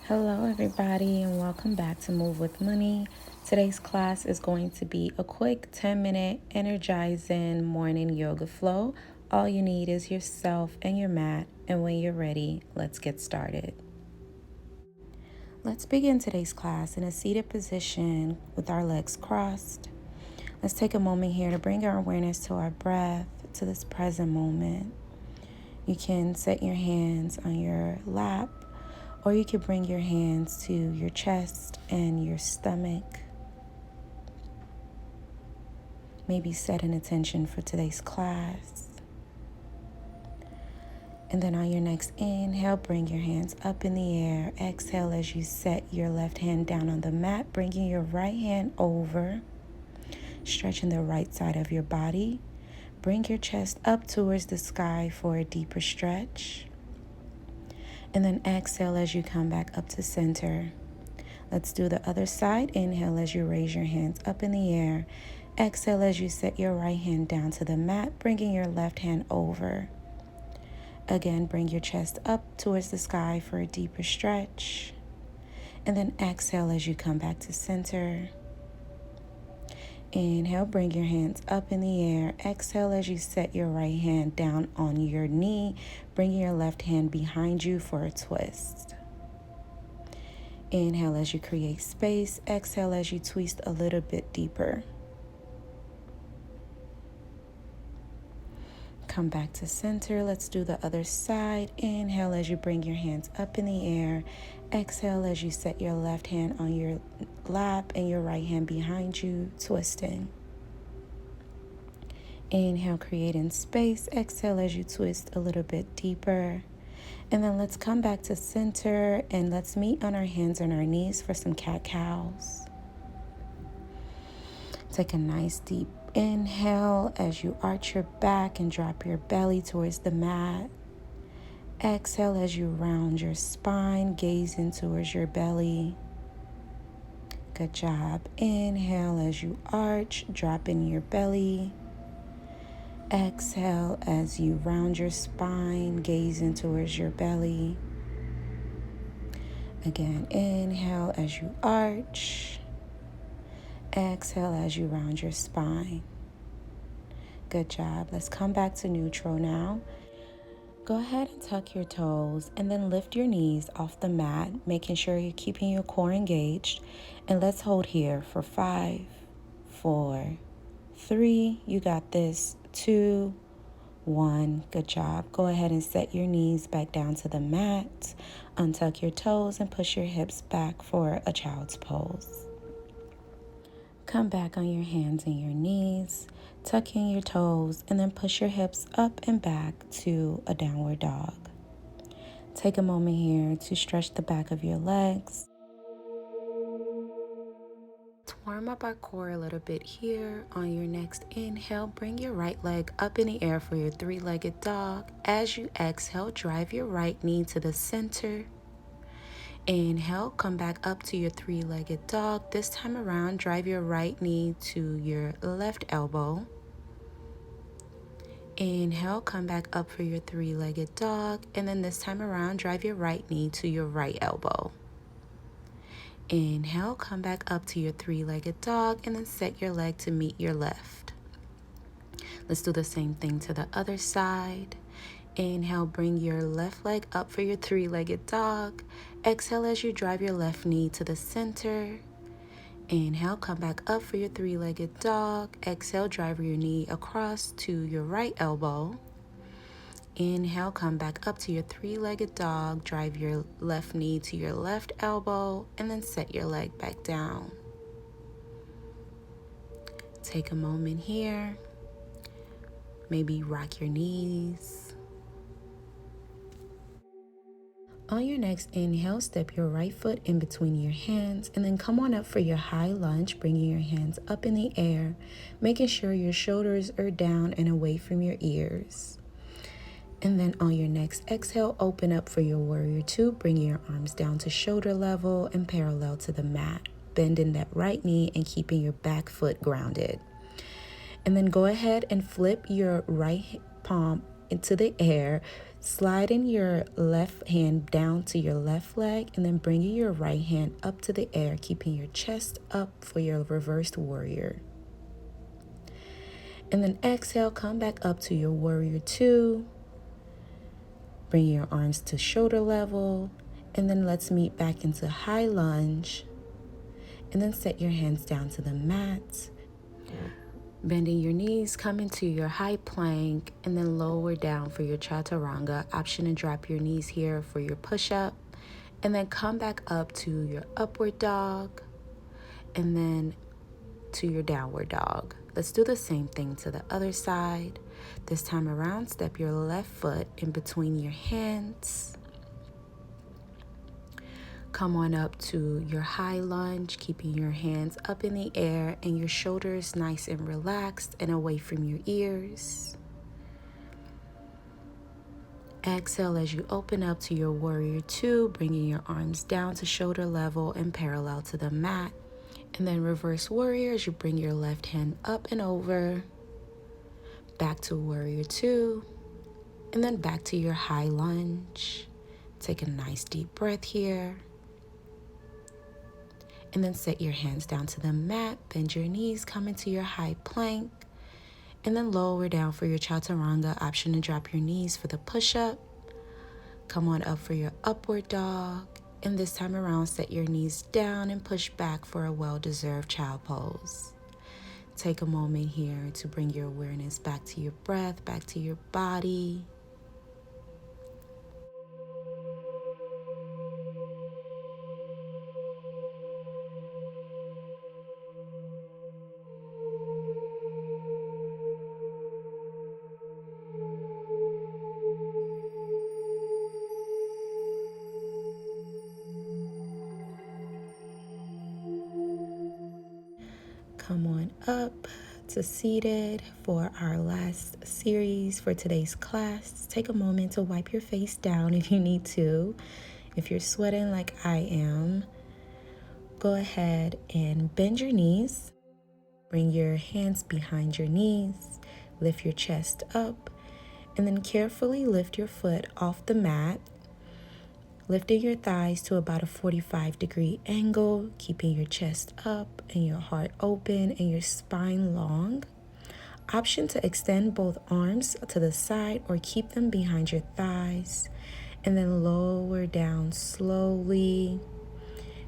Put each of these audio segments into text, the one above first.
Hello, everybody, and welcome back to Move with Money. Today's class is going to be a quick 10-minute energizing morning yoga flow. All you need is yourself and your mat, and when you're ready, let's get started. Let's begin today's class in a seated position with our legs crossed. Let's take a moment here to bring our awareness to our breath, to this present moment. You can set your hands on your lap, or you could bring your hands to your chest and your stomach. Maybe set an intention for today's class. And then on your next inhale, bring your hands up in the air. Exhale as you set your left hand down on the mat, bringing your right hand over, stretching the right side of your body. Bring your chest up towards the sky for a deeper stretch. And then exhale as you come back up to center. Let's do the other side. Inhale as you raise your hands up in the air. Exhale as you set your right hand down to the mat, bringing your left hand over. Again, bring your chest up towards the sky for a deeper stretch. And then exhale as you come back to center. Inhale, bring your hands up in the air. Exhale as you set your right hand down on your knee, bringing your left hand behind you for a twist. Inhale as you create space. Exhale as you twist a little bit deeper. Come back to center. Let's do the other side. Inhale as you bring your hands up in the air. Exhale as you set your left hand on your lap and your right hand behind you, twisting. Inhale, creating space. Exhale as you twist a little bit deeper. And then let's come back to center and let's meet on our hands and our knees for some cat-cows. Take a nice deep inhale as you arch your back and drop your belly towards the mat. Exhale as you round your spine, gazing towards your belly. Good job. Inhale as you arch, drop in your belly. Exhale as you round your spine, gazing towards your belly. Again, inhale as you arch. Exhale as you round your spine. Good job. Let's come back to neutral now. Go ahead and tuck your toes and then lift your knees off the mat, making sure you're keeping your core engaged. And let's hold here for 5, 4, 3. You got this. 2, 1. Good job. Go ahead and set your knees back down to the mat. Untuck your toes and push your hips back for a child's pose. Come back on your hands and your knees, tuck in your toes, and then push your hips up and back to a downward dog. Take a moment here to stretch the back of your legs. To warm up our core a little bit here, on your next inhale, bring your right leg up in the air for your three-legged dog. As you exhale, drive your right knee to the center. Inhale, come back up to your three-legged dog. This time around, drive your right knee to your left elbow. Inhale, come back up for your three-legged dog. And then this time around, drive your right knee to your right elbow. Inhale, come back up to your three-legged dog, and then set your leg to meet your left. Let's do the same thing to the other side. Inhale, bring your left leg up for your three-legged dog. Exhale as you drive your left knee to the center. Inhale, come back up for your three-legged dog. Exhale, drive your knee across to your right elbow. Inhale, come back up to your three-legged dog. Drive your left knee to your left elbow, and then set your leg back down. Take a moment here. Maybe rock your knees. On your next inhale, step your right foot in between your hands and then come on up for your high lunge, bringing your hands up in the air, making sure your shoulders are down and away from your ears. And then on your next exhale, open up for your warrior two, bringing your arms down to shoulder level and parallel to the mat, bending that right knee and keeping your back foot grounded. And then go ahead and flip your right palm into the air, Sliding your left hand down to your left leg and then bringing your right hand up to the air, keeping your chest up for your reversed warrior. And then exhale, come back up to your warrior 2. Bring your arms to shoulder level. And then let's meet back into high lunge. And then set your hands down to the mat. Bending your knees, come into your high plank, and then lower down for your chaturanga. Option to drop your knees here for your push-up. And then come back up to your upward dog, and then to your downward dog. Let's do the same thing to the other side. This time around, step your left foot in between your hands. Come on up to your high lunge, keeping your hands up in the air and your shoulders nice and relaxed and away from your ears. Exhale as you open up to your warrior 2, bringing your arms down to shoulder level and parallel to the mat. And then reverse warrior as you bring your left hand up and over, back to warrior 2, and then back to your high lunge. Take a nice deep breath here. And then set your hands down to the mat, bend your knees, come into your high plank, and then lower down for your chaturanga. Option to drop your knees for the push-up. Come on up for your upward dog. And this time around, set your knees down and push back for a well-deserved child pose. Take a moment here to bring your awareness back to your breath, back to your body. Come on up to seated for our last series for today's class. Take a moment to wipe your face down if you need to. If you're sweating like I am, go ahead and bend your knees. Bring your hands behind your knees. Lift your chest up. And then carefully lift your foot off the mat. Lifting your thighs to about a 45-degree angle, keeping your chest up and your heart open and your spine long. Option to extend both arms to the side or keep them behind your thighs. And then lower down slowly.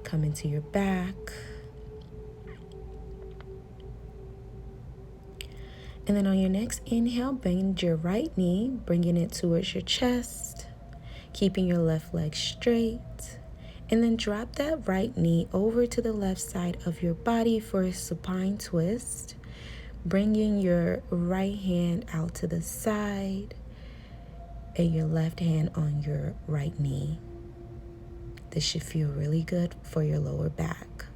Come into your back. And then on your next inhale, bend your right knee, bringing it towards your chest. Keeping your left leg straight, and then drop that right knee over to the left side of your body for a supine twist, bringing your right hand out to the side and your left hand on your right knee. This should feel really good for your lower back.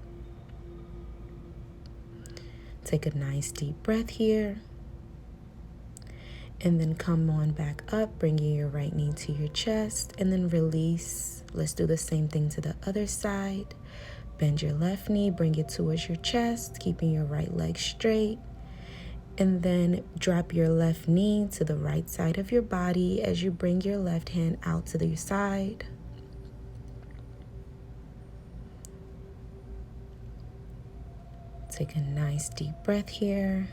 Take a nice deep breath here. And then come on back up, bringing your right knee to your chest, and then release. Let's do the same thing to the other side. Bend your left knee, bring it towards your chest, keeping your right leg straight. And then drop your left knee to the right side of your body as you bring your left hand out to the side. Take a nice deep breath here.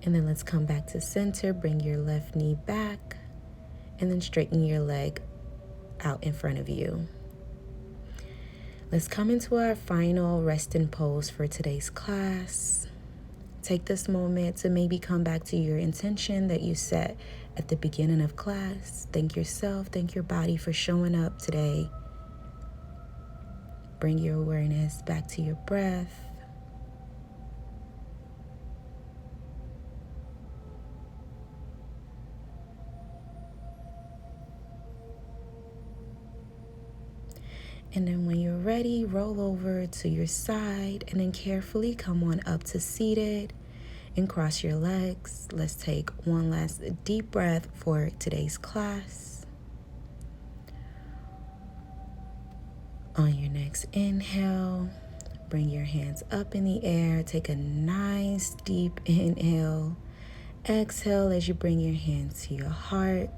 And then let's come back to center. Bring your left knee back and then straighten your leg out in front of you. Let's come into our final resting pose for today's class. Take this moment to maybe come back to your intention that you set at the beginning of class. Thank yourself, thank your body for showing up today. Bring your awareness back to your breath. And then when you're ready, roll over to your side and then carefully come on up to seated and cross your legs. Let's take one last deep breath for today's class. On your next inhale, bring your hands up in the air. Take a nice deep inhale. Exhale as you bring your hands to your heart.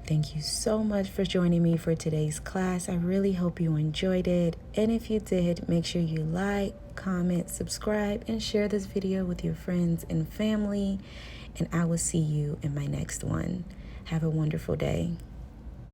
Thank you so much for joining me for today's class. I really hope you enjoyed it. And if you did, make sure you like, comment, subscribe, and share this video with your friends and family. And I will see you in my next one. Have a wonderful day.